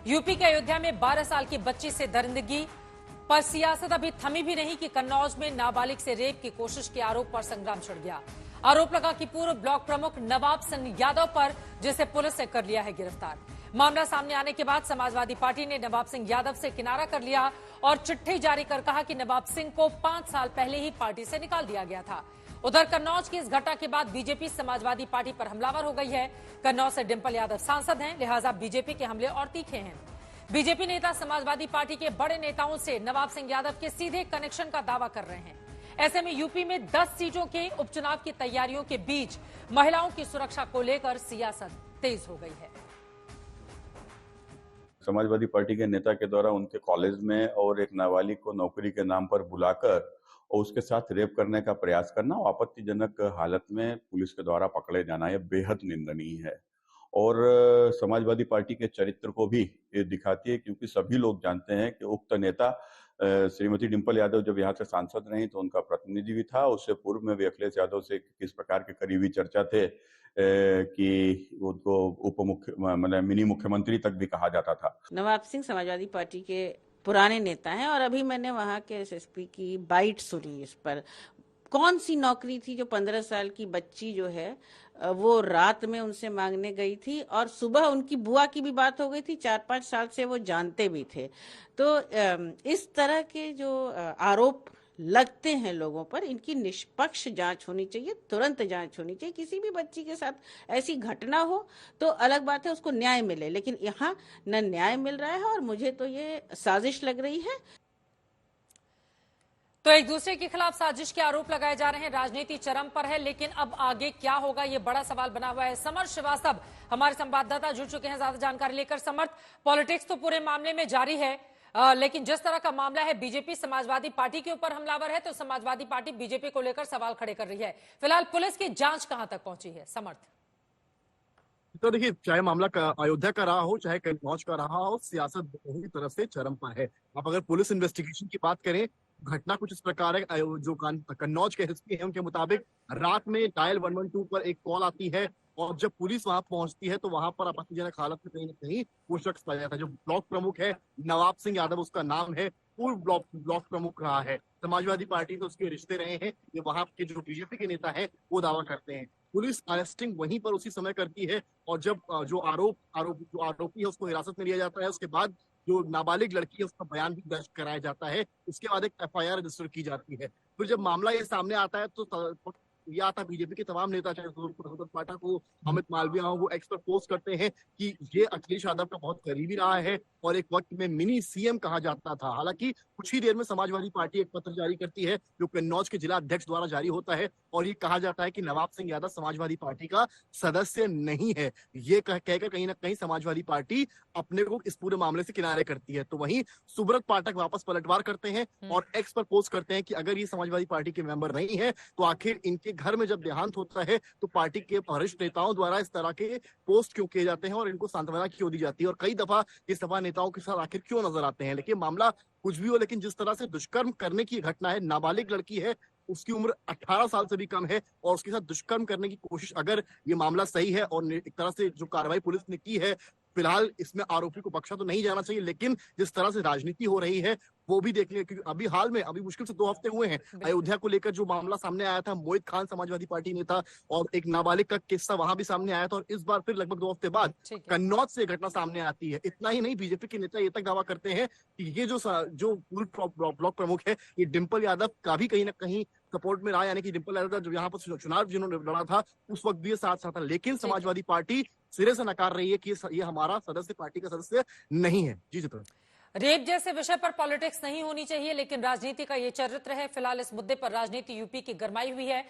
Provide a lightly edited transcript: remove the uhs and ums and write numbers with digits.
UP के अयोध्या में 12 साल की बच्ची से दरिंदगी पर सियासत अभी थमी भी नहीं कि कन्नौज में नाबालिग से रेप की कोशिश के आरोप पर संग्राम छिड़ गया। आरोप लगा कि पूर्व ब्लॉक प्रमुख नवाब सिंह यादव पर, जिसे पुलिस ने कर लिया है गिरफ्तार। मामला सामने आने के बाद समाजवादी पार्टी ने नवाब सिंह यादव से किनारा कर लिया और चिट्ठी जारी कर कहा कि नवाब सिंह को 5 साल पहले ही पार्टी से निकाल दिया गया था। उधर कन्नौज की इस घटना के बाद बीजेपी समाजवादी पार्टी पर हमलावर हो गई है। कन्नौज से डिंपल यादव सांसद हैं, लिहाजा बीजेपी के हमले और तीखे हैं। बीजेपी नेता समाजवादी पार्टी के बड़े नेताओं से नवाब सिंह यादव के सीधे कनेक्शन का दावा कर रहे हैं। ऐसे में यूपी में 10 सीटों के उपचुनाव की तैयारियों के बीच महिलाओं की सुरक्षा को लेकर सियासत तेज हो गई है। समाजवादी पार्टी के नेता के द्वारा उनके कॉलेज में और एक नाबालिग को नौकरी के नाम पर बुलाकर और उसके साथ रेप करने का प्रयास करना और आपत्तिजनक हालत में पुलिस के द्वारा पकड़े जाना यह बेहद निंदनीय है और समाजवादी पार्टी के चरित्र को भी ये दिखाती है, क्योंकि सभी लोग जानते हैं कि उक्त नेता श्रीमती डिंपल यादव जब यहाँ से सांसद रही तो उनका प्रतिनिधि भी था। उससे पूर्व में भी अखिलेश यादव से किस प्रकार के करीबी चर्चा थे कि उनको मतलब मिनी मुख्यमंत्री तक भी कहा जाता था। नवाब सिंह समाजवादी पार्टी के पुराने नेता हैं और अभी मैंने वहाँ के एसएसपी की बाइट सुनी इस पर। कौन सी नौकरी थी जो 15 साल की बच्ची जो है वो रात में उनसे मांगने गई थी और सुबह उनकी बुआ की भी बात हो गई थी। 4-5 साल से वो जानते भी थे। तो इस तरह के जो आरोप लगते हैं लोगों पर, इनकी निष्पक्ष जांच होनी चाहिए, तुरंत जांच होनी चाहिए। किसी भी बच्ची के साथ ऐसी घटना हो तो अलग बात है, उसको न्याय मिले, लेकिन यहाँ न न्याय मिल रहा है और मुझे तो ये साजिश लग रही है। तो एक दूसरे के खिलाफ साजिश के आरोप लगाए जा रहे हैं, राजनीति चरम पर है, लेकिन अब आगे क्या होगा ये बड़ा सवाल बना हुआ है। समर्थ श्रीवास्तव हमारे संवाददाता जुड़ चुके हैं ज्यादा जानकारी लेकर। समर्थ, पॉलिटिक्स तो पूरे मामले में जारी है, लेकिन जिस तरह का मामला है बीजेपी समाजवादी पार्टी के ऊपर हमलावर है, तो समाजवादी पार्टी बीजेपी को लेकर सवाल खड़े कर रही है। फिलहाल पुलिस की जांच कहां तक पहुंची है? समर्थ, तो देखिए, चाहे मामला अयोध्या का रहा हो चाहे कन्नौज का रहा हो, सियासत दोनों की तरफ से चरम पर है। आप अगर पुलिस इन्वेस्टिगेशन की बात करें, घटना कुछ इस प्रकार है। जो कन्नौज के एसपी हैं उनके मुताबिक रात में डायल 112 पर एक कॉल आती है और जब पुलिस वहां पहुंचती है तो वहां पर आपत्तिजनक हालत में कहीं ना कहीं वो शख्स पाया जाता है। जो ब्लॉक प्रमुख है नवाब सिंह यादव उसका नाम है, पूर्व ब्लॉक प्रमुख रहा है, समाजवादी पार्टी से उसके रिश्ते रहे हैं, ये वहां के जो बीजेपी के नेता है वो दावा करते हैं। पुलिस अरेस्टिंग वहीं पर उसी समय करती है और जब जो आरोपी है उसको हिरासत में लिया जाता है, उसके बाद जो नाबालिग लड़की है उसका बयान भी दर्ज कराया जाता है। उसके बाद एक एफआईआर रजिस्टर की जाती है। फिर जब मामला ये सामने आता है तो ये आता बीजेपी के तमाम नेता, चाहे सुब्रत पाठक हो, अमित मालवीय हो, वो एक्सपर्ट पोस्ट करते हैं कि ये अखिलेश यादव का बहुत करीबी रहा है और एक वक्त में मिनी सीएम कहा जाता था। हालांकि कुछ ही देर में समाजवादी पार्टी एक पत्र जारी करती है जो कन्नौज के जिला अध्यक्ष द्वारा जारी होता है और ये कहा जाता है कि नवाब सिंह यादव समाजवादी पार्टी का सदस्य नहीं है। ये कहकर कहीं ना कहीं समाजवादी पार्टी अपने को इस पूरे मामले से किनारे करती है। तो वहीं सुब्रत पाठक वापस पलटवार करते हैं और एक्स पर पोस्ट करते हैं कि अगर ये समाजवादी पार्टी के मेंबर नहीं है तो आखिर इनके घर में जब देहांत होता है तो पार्टी के वरिष्ठ नेताओं द्वारा इस तरह के पोस्ट क्यों किए जाते हैं और इनको सांत्वना क्यों दी जाती है और कई दफा ये सपा नेताओं के साथ आखिर क्यों नजर आते हैं। लेकिन मामला कुछ भी हो, लेकिन जिस तरह से दुष्कर्म करने की घटना है, नाबालिग लड़की है, उसकी उम्र 18 साल से भी कम है और उसके साथ दुष्कर्म करने की कोशिश, अगर ये मामला सही है और एक तरह से जो कार्रवाई पुलिस ने की है, फिलहाल इसमें आरोपी को बख्शा तो नहीं जाना चाहिए, लेकिन जिस तरह से राजनीति हो रही है वो भी देख लिया। क्योंकि अभी हाल में मुश्किल से 2 हफ्ते हुए हैं अयोध्या को लेकर जो मामला सामने आया था, मोहित खान समाजवादी पार्टी नेता और एक नाबालिग का किस्सा वहां भी सामने आया था और इस बार फिर लगभग 2 हफ्ते बाद कन्नौज से घटना सामने आती है। इतना ही नहीं, बीजेपी के नेता ये तक दावा करते हैं कि ये जो पूर्व ब्लॉक प्रमुख है ये डिंपल यादव का भी कहीं ना कहीं सपोर्ट में रहा, यानी कि डिंपल यादव जो यहाँ पर चुनाव जिन्होंने लड़ा था उस वक्त भी ये साथ था, लेकिन समाजवादी पार्टी सिरे से नकार रही है कि ये हमारा सदस्य, पार्टी का सदस्य नहीं है। जी चित्र, रेप जैसे विषय पर पॉलिटिक्स नहीं होनी चाहिए, लेकिन राजनीति का ये चरित्र है। फिलहाल इस मुद्दे पर राजनीति यूपी की गरमाई हुई है।